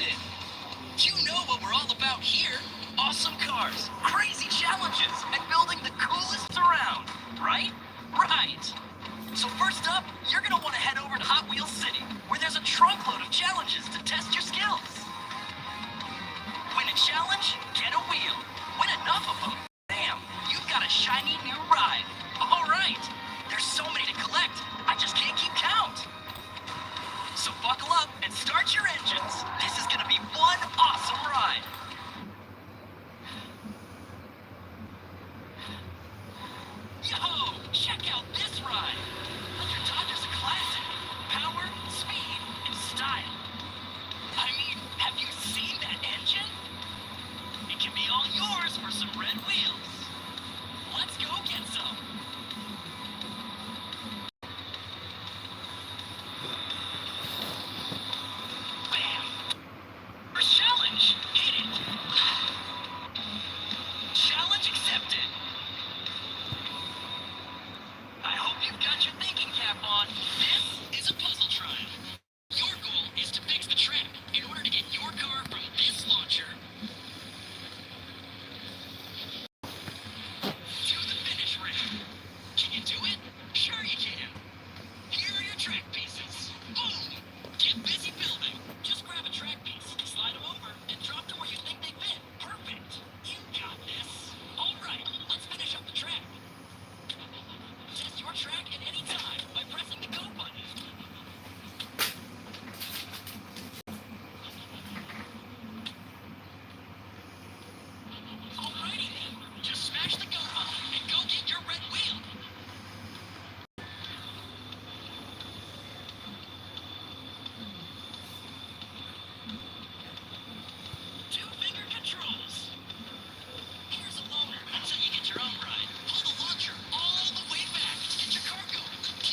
in. You know what we're all about here. Awesome cars, crazy challenges, and building the coolest around, right? Right. So first up, you're gonna want to head over to Hot Wheels City, where there's a trunkload of challenges to test your skills. Win a challenge, get a wheel. Win enough of them, bam, you've got a shiny new ride. All right. There's so many to collect, I just can't keep count. So buckle up and start your engines. This is gonna be one awesome ride. Yo, check out this ride. Your Dodger's a classic. Power, speed, and style. I mean, have you seen that engine? It can be all yours for some red wheels. Let's go get some. Bam! First challenge. Hit it. Challenge accepted. I hope you've got your thinking cap on. This is a puzzle tribe. Your goal is to fix the track in order to get your car from this launcher to the finish ring. Can you do it? Sure you can. Here are your track pieces. Boom! Get busy building. Just grab a track piece, slide them over, and drop to where you think they fit. Perfect. You got this. All right, let's finish up the track. Test your track at any time by pressing the go button. Alrighty then, just smash the go button and go get your red wheel. Two-finger controls. Here's a loaner until you get your own ride. Pull the launcher all the way back to get your car going.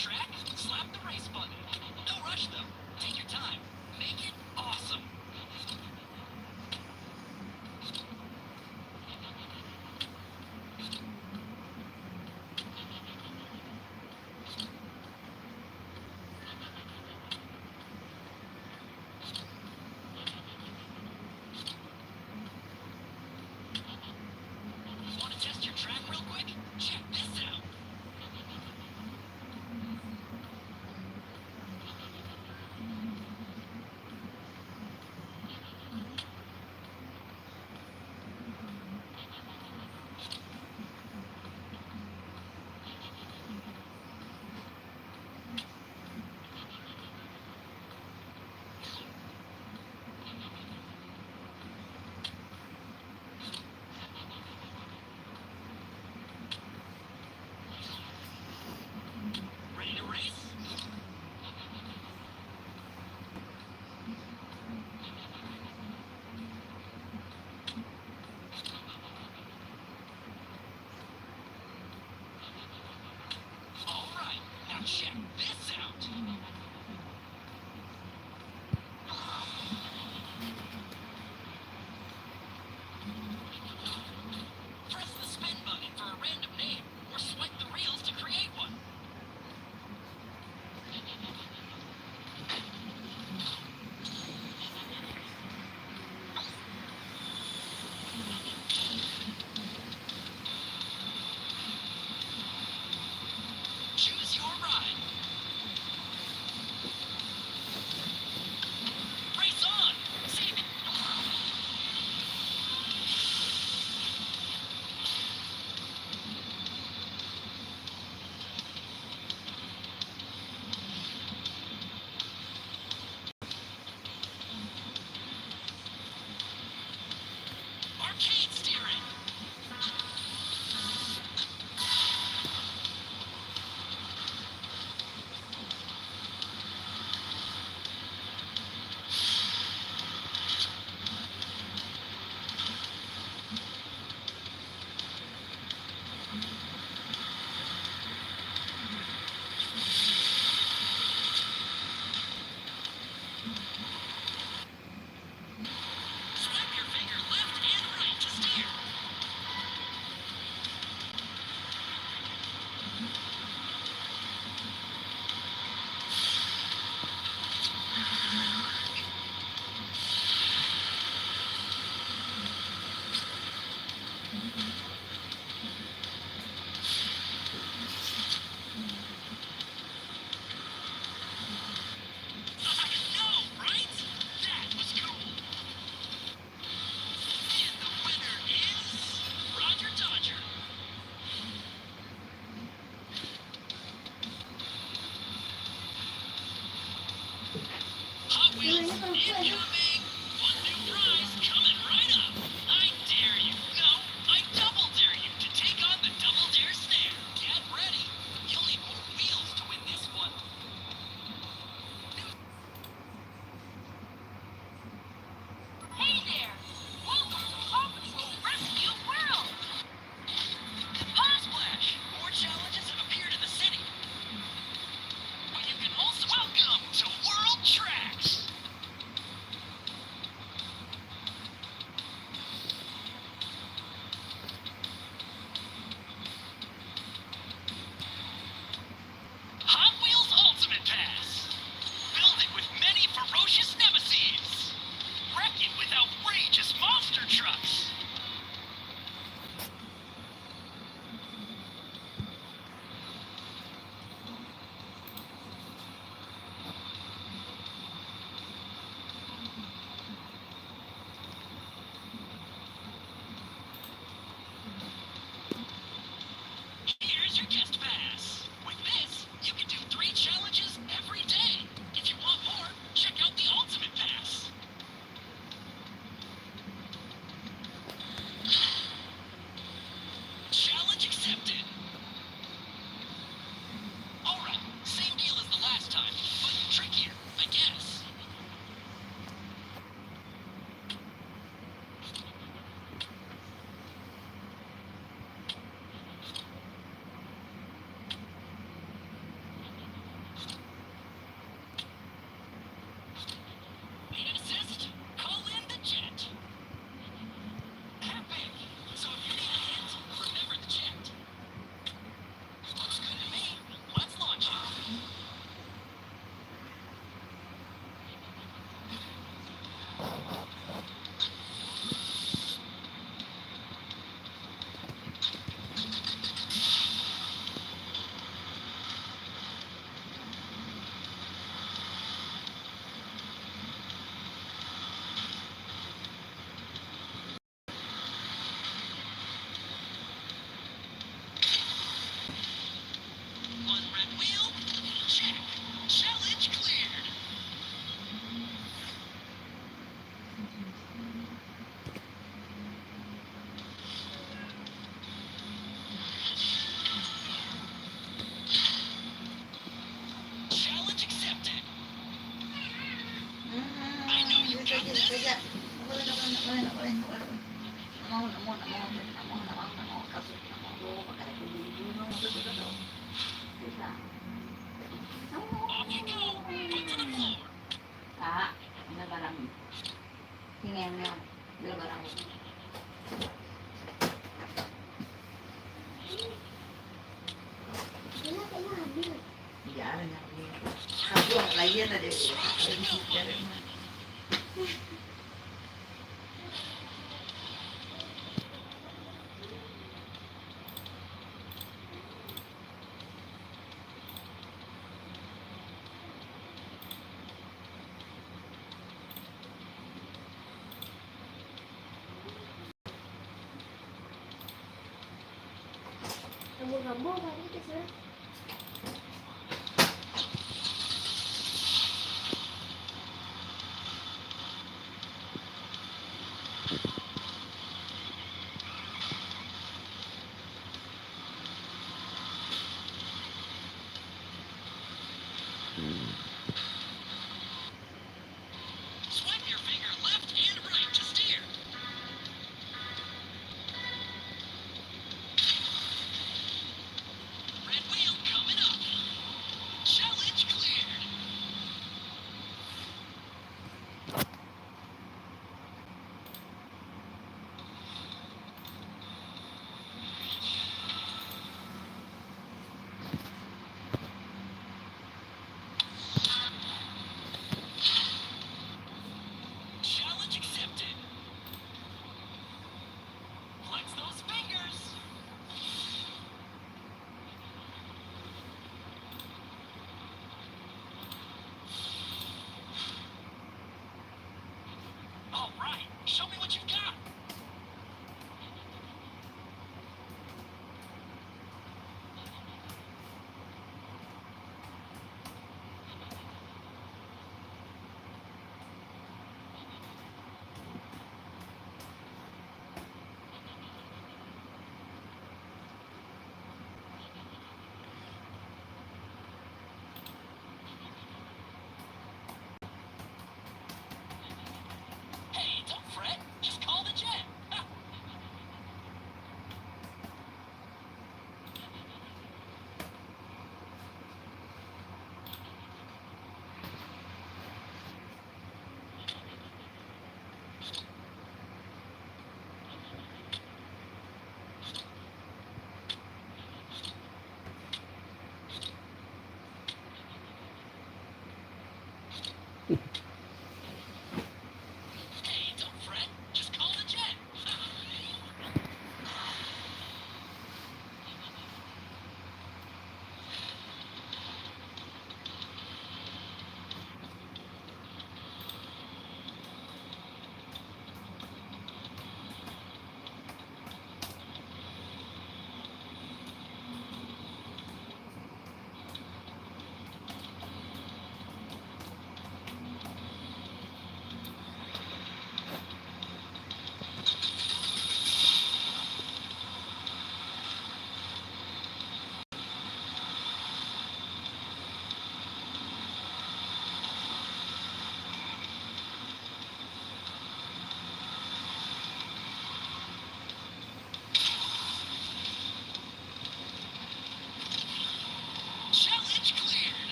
track, slap the race button. No rush though. Take your time. Make it awesome. Want to test your track real quick? Check this out. Ready to race? All right, now check this out. Press the spin button for a random name, or swipe the reels to create one. Choose your ride. Race on! See? Arcade steering! Swipe your finger left and right to steer. I know, right? That was cool. And the winner is Roger Dodger. Hot Wheels incoming! One new prize coming right up. I dare you. No, I double dare you to take on the Double Dare Snare. Get ready. You'll need more wheels to win this one. Hey there! Welcome to Paw Patrol Rescue World! Paw Splash! More challenges have appeared in the city. But you can also welcome to World Tracks! Abuang layan na di ko. Kakalisi ka rin man. Rambut-rambut tadi itu sih. Swipe your finger left and right to steer. Red wheel coming up. Challenge cleared. Challenge accepted. Flex those fingers. All right, show me what you've got. Hey, don't fret. Just call the jet. Ha.